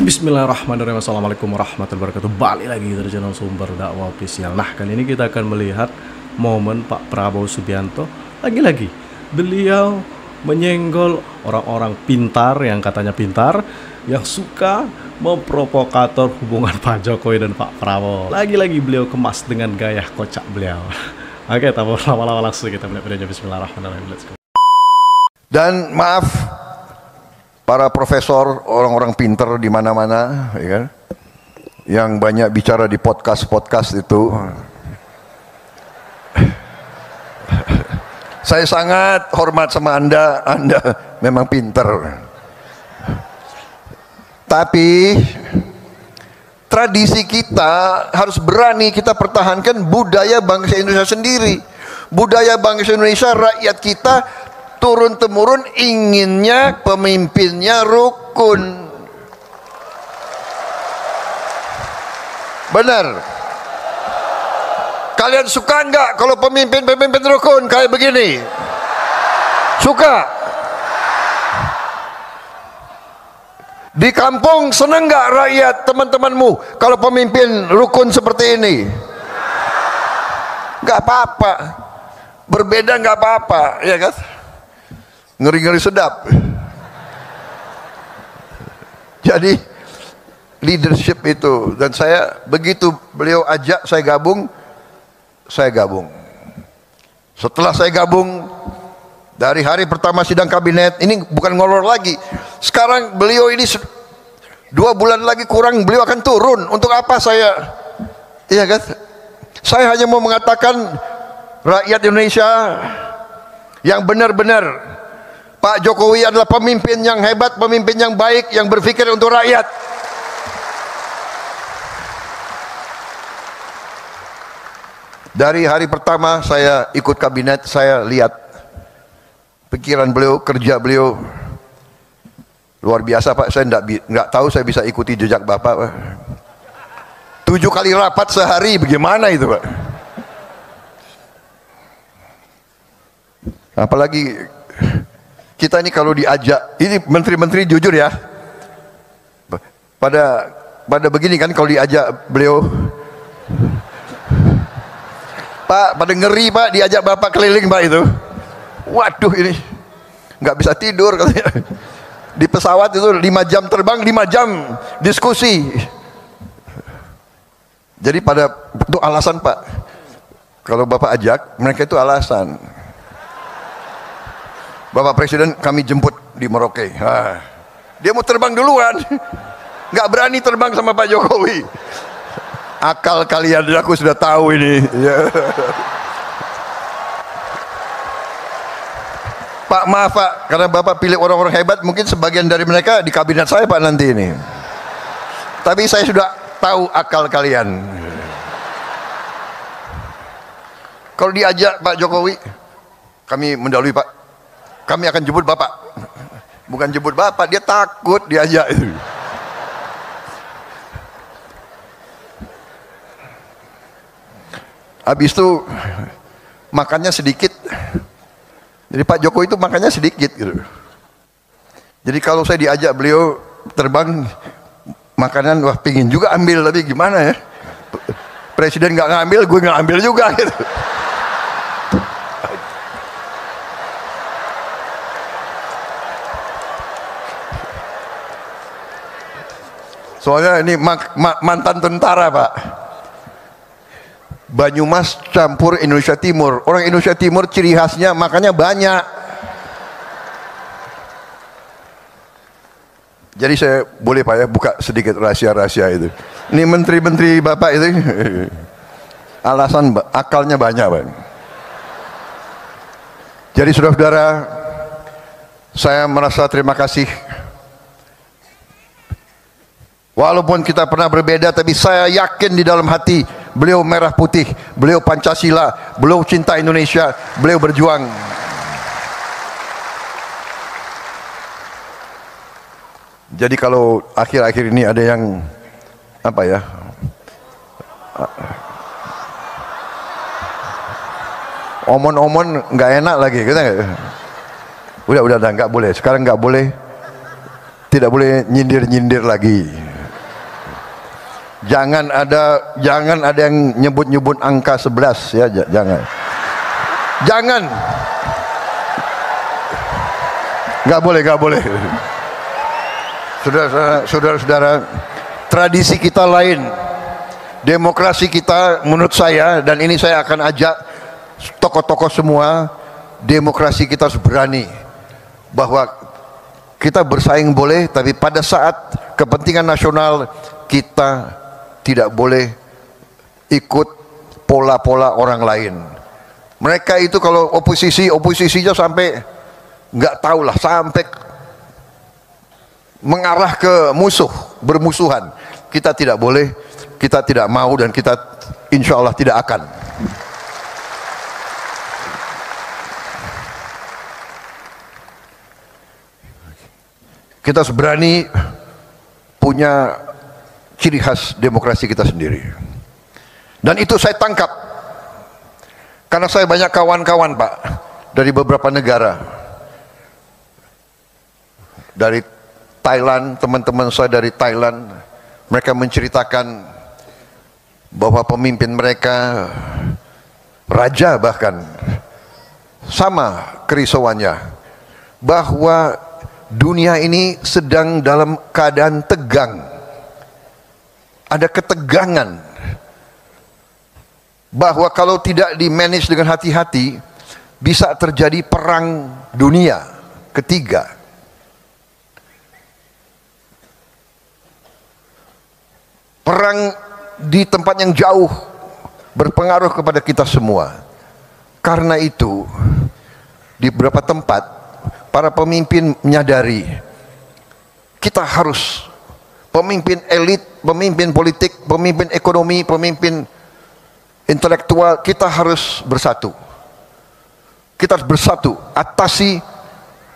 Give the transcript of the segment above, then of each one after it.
Bismillahirrahmanirrahim. Assalamualaikum warahmatullahi wabarakatuh. Balik lagi dari channel Sumber Dakwah Official. Nah, kali ini kita akan melihat momen Pak Prabowo Subianto. Lagi-lagi beliau menyenggol orang-orang pintar yang katanya pintar, yang suka memprovokator hubungan Pak Jokowi dan Pak Prabowo. Lagi-lagi beliau kemas dengan gaya kocak beliau. Oke, tanpa lama-lama langsung kita melihat videonya. Bismillahirrahmanirrahim. Let's go. Dan maaf para profesor, orang-orang pinter di mana-mana, ya kan, yang banyak bicara di podcast itu. Saya sangat hormat sama Anda memang pinter. Tapi tradisi kita harus berani kita pertahankan budaya bangsa Indonesia sendiri. Budaya bangsa Indonesia, rakyat kita turun-temurun inginnya pemimpinnya rukun. Benar. Kalian suka enggak kalau pemimpin rukun kayak begini? Suka? Di kampung senang enggak rakyat teman-temanmu kalau pemimpin rukun seperti ini? Enggak apa-apa. Berbeda enggak apa-apa, ya kan? Ngeri-ngeri sedap. Jadi leadership itu, dan saya begitu beliau ajak saya gabung. Setelah saya gabung, dari hari pertama sidang kabinet, ini bukan ngolor lagi. Sekarang beliau ini 2 bulan lagi kurang beliau akan turun. Untuk apa saya? Iya kan? Saya hanya mau mengatakan rakyat Indonesia yang benar-benar Pak Jokowi adalah pemimpin yang hebat, pemimpin yang baik, yang berpikir untuk rakyat. Dari hari pertama saya ikut kabinet, saya lihat pikiran beliau, kerja beliau luar biasa, Pak. Saya enggak tahu saya bisa ikuti jejak Bapak, Pak. 7 kali rapat sehari, bagaimana itu, Pak? Apalagi kita ini kalau diajak, ini menteri-menteri jujur ya, pada begini kan kalau diajak beliau, Pak, pada ngeri Pak, diajak Bapak keliling Pak itu. Waduh, ini nggak bisa tidur katanya. Di pesawat itu 5 jam terbang, 5 jam diskusi. Jadi pada itu alasan Pak, kalau Bapak ajak mereka itu alasan. Bapak Presiden kami jemput di Merauke. Dia mau terbang duluan, nggak berani terbang sama Pak Jokowi. Akal kalian, aku sudah tahu ini. Pak, maaf Pak, karena Bapak pilih orang-orang hebat, mungkin sebagian dari mereka di kabinet saya Pak nanti ini. Tapi saya sudah tahu akal kalian. Kalau diajak Pak Jokowi, kami mendahului Pak. Kami akan jemput Bapak. Bukan jemput Bapak, dia takut diajak itu. Habis itu makannya sedikit. Jadi Pak Jokowi itu makannya sedikit gitu. Jadi kalau saya diajak beliau terbang makanan, wah pingin juga ambil, tapi gimana ya? Presiden nggak ngambil, gue nggak ambil juga gitu. Soalnya ini mantan tentara Pak. Banyumas campur Indonesia Timur. Orang Indonesia Timur ciri khasnya makannya banyak. Jadi saya boleh Pak ya buka sedikit rahasia-rahasia itu. Ini menteri-menteri Bapak itu alasan akalnya banyak Pak. Jadi saudara-saudara, saya merasa terima kasih. Walaupun kita pernah berbeda, tapi saya yakin di dalam hati beliau merah putih, beliau Pancasila, beliau cinta Indonesia, beliau berjuang. Jadi kalau akhir-akhir ini ada yang apa ya, omon-omon nggak enak lagi, kita udah nggak boleh. Sekarang nggak boleh, tidak boleh nyindir-nyindir lagi. Jangan ada yang nyebut-nyebut angka 11 ya, jangan. Jangan. Nggak boleh. Saudara-saudara, tradisi kita lain. Demokrasi kita menurut saya, dan ini saya akan ajak tokoh-tokoh semua, demokrasi kita harus berani bahwa kita bersaing boleh, tapi pada saat kepentingan nasional kita tidak boleh ikut pola-pola orang lain. Mereka itu kalau oposisinya sampai nggak tahu lah, sampai mengarah ke bermusuhan. Kita tidak boleh, kita tidak mau, dan kita insya Allah tidak akan. Kita harus berani punya ciri khas demokrasi kita sendiri. Dan itu saya tangkap karena saya banyak kawan-kawan Pak dari beberapa negara. Dari Thailand, teman-teman saya dari Thailand, mereka menceritakan bahwa pemimpin mereka, raja bahkan, sama kerisauannya bahwa dunia ini sedang dalam keadaan tegang. Ada ketegangan bahwa kalau tidak di-manage dengan hati-hati bisa terjadi perang dunia ketiga. Perang di tempat yang jauh berpengaruh kepada kita semua. Karena itu di beberapa tempat para pemimpin menyadari kita harus, pemimpin elit, pemimpin politik, pemimpin ekonomi, pemimpin intelektual, kita harus bersatu. Kita harus bersatu atasi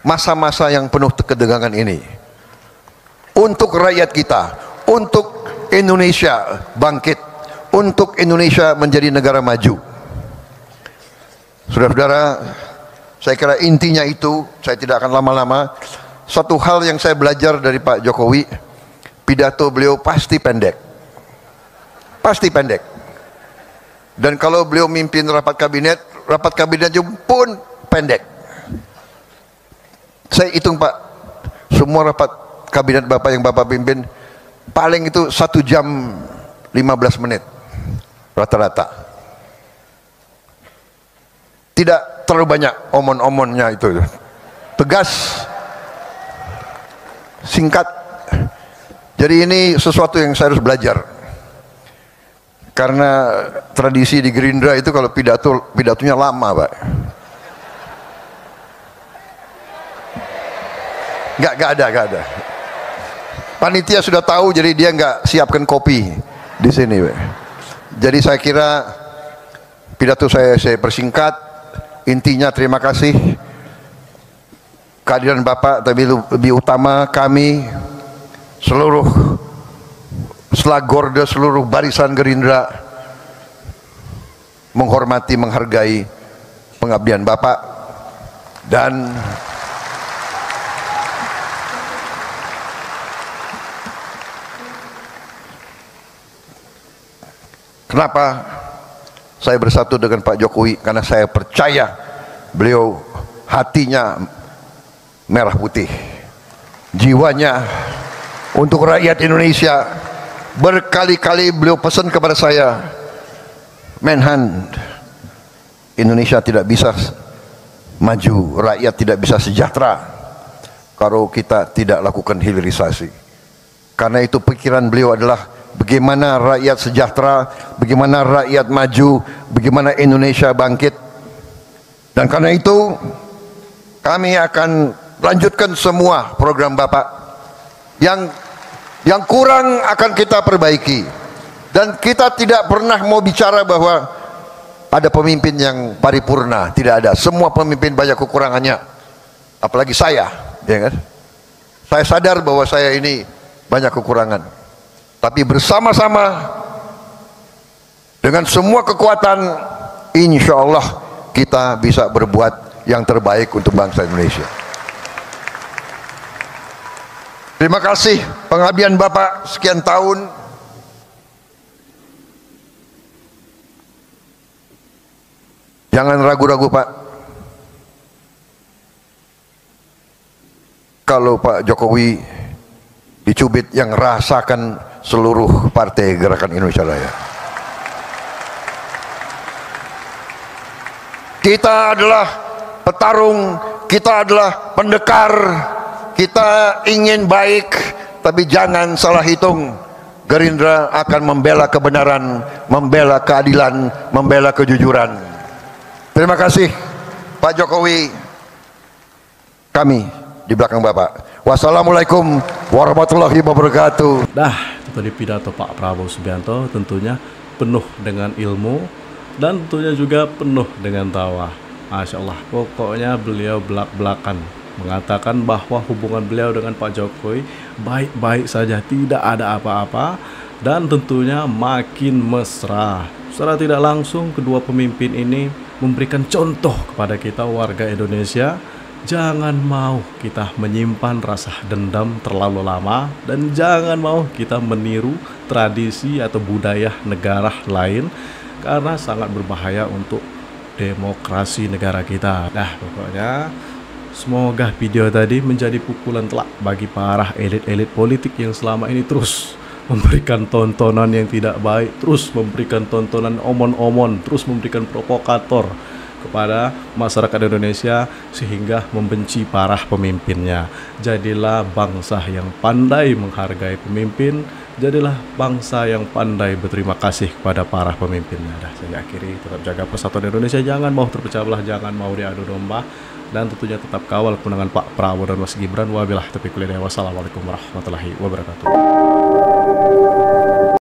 masa-masa yang penuh ketegangan ini. Untuk rakyat kita, untuk Indonesia bangkit, untuk Indonesia menjadi negara maju. Saudara-saudara, saya kira intinya itu, saya tidak akan lama-lama. Satu hal yang saya belajar dari Pak Jokowi, pidato beliau pasti pendek. Pasti pendek. Dan kalau beliau mimpin rapat kabinetnya pun pendek. Saya hitung Pak, semua rapat kabinet Bapak yang Bapak pimpin, paling itu 1 jam 15 menit rata-rata. Tidak terlalu banyak omon-omonnya itu, tegas, singkat. Jadi ini sesuatu yang saya harus belajar, karena tradisi di Gerindra itu kalau pidatonya lama Pak. Nggak ada. Panitia sudah tahu, jadi dia nggak siapkan kopi di sini Pak. Jadi saya kira pidato saya persingkat. Intinya terima kasih kehadiran Bapak, tapi lebih utama kami seluruh selagorde, seluruh barisan Gerindra menghormati, menghargai pengabdian Bapak, dan kenapa saya bersatu dengan Pak Jokowi? Karena saya percaya beliau hatinya merah putih, jiwanya untuk rakyat Indonesia. Berkali-kali beliau pesan kepada saya, Menhan, Indonesia tidak bisa maju, rakyat tidak bisa sejahtera kalau kita tidak lakukan hilirisasi. Karena itu pikiran beliau adalah bagaimana rakyat sejahtera, bagaimana rakyat maju, bagaimana Indonesia bangkit. Dan karena itu kami akan lanjutkan semua program Bapak. Yang kurang akan kita perbaiki. Dan kita tidak pernah mau bicara bahwa ada pemimpin yang paripurna, tidak ada. Semua pemimpin banyak kekurangannya. Apalagi saya, ya kan? Saya sadar bahwa saya ini banyak kekurangan. Tapi bersama-sama dengan semua kekuatan, insya Allah kita bisa berbuat yang terbaik untuk bangsa Indonesia. Terima kasih pengabdian Bapak sekian tahun. Jangan ragu-ragu Pak. Kalau Pak Jokowi dicubit, yang rasakan seluruh partai Gerakan Indonesia Raya. Kita adalah petarung, kita adalah pendekar, kita ingin baik, tapi jangan salah hitung. Gerindra akan membela kebenaran, membela keadilan, membela kejujuran. Terima kasih Pak Jokowi, kami di belakang Bapak. Wassalamualaikum warahmatullahi wabarakatuh. Itu tadi pidato Pak Prabowo Subianto, tentunya penuh dengan ilmu dan tentunya juga penuh dengan tawa. Masya Allah, pokoknya beliau belak-belakan mengatakan bahwa hubungan beliau dengan Pak Jokowi baik-baik saja, tidak ada apa-apa, dan tentunya makin mesra. Secara tidak langsung kedua pemimpin ini memberikan contoh kepada kita warga Indonesia. Jangan mau kita menyimpan rasa dendam terlalu lama, dan jangan mau kita meniru tradisi atau budaya negara lain, karena sangat berbahaya untuk demokrasi negara kita. Pokoknya semoga video tadi menjadi pukulan telak bagi para elit-elit politik yang selama ini terus memberikan tontonan yang tidak baik, terus memberikan tontonan omon-omon, terus memberikan provokator kepada masyarakat Indonesia sehingga membenci para pemimpinnya. Jadilah bangsa yang pandai menghargai pemimpin, jadilah bangsa yang pandai berterima kasih kepada para pemimpinnya. Saya akhiri, tetap jaga persatuan Indonesia, jangan mau terpecah belah, jangan mau diadu domba, dan tentunya tetap kawal kemenangan Pak Prabowo dan Mas Gibran. Wabillahi taufiq wal hidayah. Wassalamualaikum warahmatullahi wabarakatuh.